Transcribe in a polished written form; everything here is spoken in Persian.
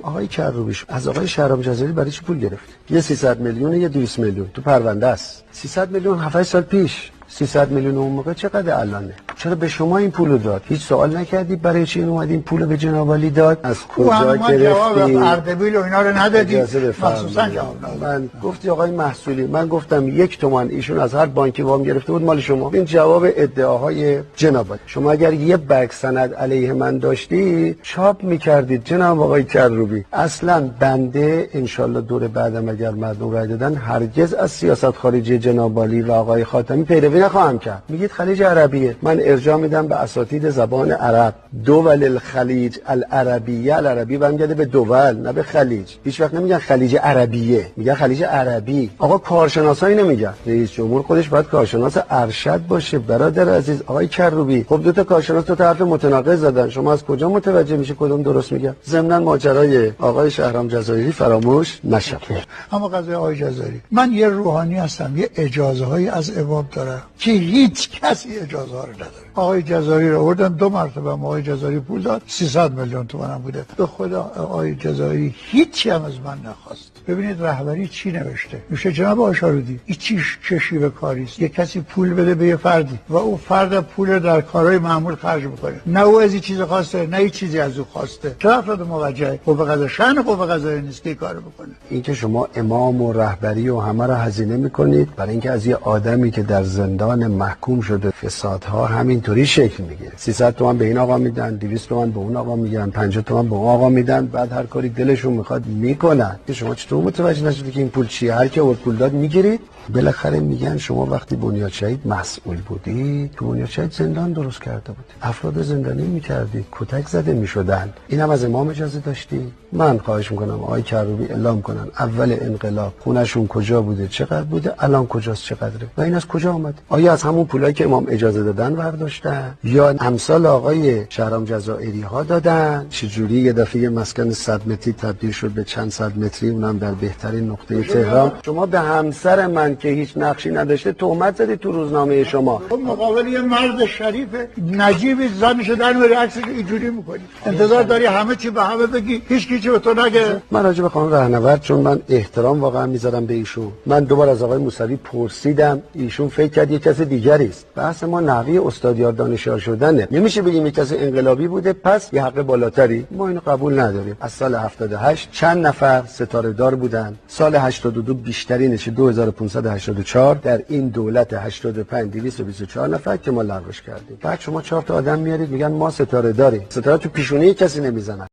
آقای کروبیش از آقای شهرام جزایری برای چی پول گرفت؟ یه 300 میلیون یه 200 میلیون تو پرونده است. 300 میلیون 7 سال پیش، 300 میلیون اون موقع چقدر الانه؟ چرا به شما این پولو داد؟ هیچ سوال نکردی برای چی اومد این پولو به جناب عالی داد؟ از کجا گرفتی؟ جواب اردبیل و اینا رو ندادی. مخصوصا جواب من گفتی آقای محصولی، من گفتم 1 تومان ایشون از هر بانکی وام گرفته بود مال شما. این جواب ادعاهای جناب عالی. شما اگر یه برگ سند علیه من داشتی چاپ میکردید جناب آقای کروبی. اصلا بنده انشالله دور بعدم اگر مردم رای دادن هرگز از سیاست خارجی جناب عالی و آقای خاتمی پیروی نخواهم کرد. میگید خلیج عربیه، من ارجاع میدم به اساتید زبان عرب. دول الخلیج العربیه، العربی برمیگرده به دول نه به خلیج. هیچ وقت نمیگن خلیج عربیه، میگن خلیج عربی. آقا کارشناسایی نمیگن. رئیس جمهور خودش باید کارشناس ارشد باشه. برادر عزیز آقای کروبی، خب دو تا کارشناس تو طرف متناقض زدن، شما از کجا متوجه میشه کدوم درست میگن؟ ضمن ماجرای آقای شهرام جزایری فراموش نشه. اما قضیه آقای جزایری، من یه روحانی هستم، یه اجازه هایی از امام دارم که هیچ کسی اجازه ها رو نداره. آقای جزایری رو آوردن 2 مرتبه آقای جزایری پول داد، 300 میلیون تومان بوده. به خدا آقای جزایری هیچی هم از من نخواست. ببینید رهبری چی نوشته. میشه جناب آشارودی این چه شیوه کاری است؟ یه کسی پول بده به یه فردی و اون فرد پول در کارهای معمول خرج میکنه، نه او از این چیز خواسته نه این چیزی از او خواسته. چه افراد موجهه؟ قوه قضاییه شأن قوه قضاییه نیست که کارو بکنه. اینکه شما امام و رهبری و همه رو هزینه میکنید برای اینکه از یه آدمی که در زندان محکوم شده فسادها همینطوری شکل میگیره. 300 تومان به این آقا میدن، 200 تومان به اون آقا میدن، 50 تومان به اون آقا میدن، بعد هر کاری دلشون میخواد میکنن. که شما چطور متوجه نشدید که این پول چیه؟ هر کی اون پول داد میگیرید. بالاخره میگن شما وقتی بنیاد شهید مسئول بودی تو بنیاد شهید زندان درست کرده بود، افراد زندانی میکردی، کتک زده میشدن. اینم از امام اجازه داشتی؟ من خواهش میکنم آقای کروبی اعلام کنن اول انقلاب خونشون کجا بوده، چقدر بوده، الان کجاست، چقدره و این از کجا اومد؟ آیا از همون پولایی که امام اجازه دادن برداشتن یا امثال آقای شهرام جزایری ها دادن؟ چجوری یه دفعه مسکن 100 متری تبدیل شد به چند صد متری، اونم در بهترین نقطه تهران؟ شما به همسر من که هیچ نقشی نداشته تهمت زدید تو روزنامه شما. خب مقابل یه مرد شریف نجیب زنشو در میاری عکسش اینجوری میکنی، انتظار داری همه چی به همه بگی، هیچ کی چی به تو نگه. من راجع به خانم رهنورد چون من احترام واقعا میذارم به ایشون، من دوبار از آقای موسوی پرسیدم، ایشون فکر کرد یه کس دیگری است. بحث ما نحوه استادیار دانشیار شدنه. نمیشه بگیم یک کس انقلابی بوده پس یه حق بالاتری. ما اینو قبول نداریم. از سال 78 چند نفر ستاره دار بودن، سال 82 بیشترینش 2584 در این دولت 85 224 نفر که ما لغوش کردیم. بعد شما 4 تا آدم میارید میگن ما ستاره داریم. ستاره تو پیشونی کسی نمیزنن.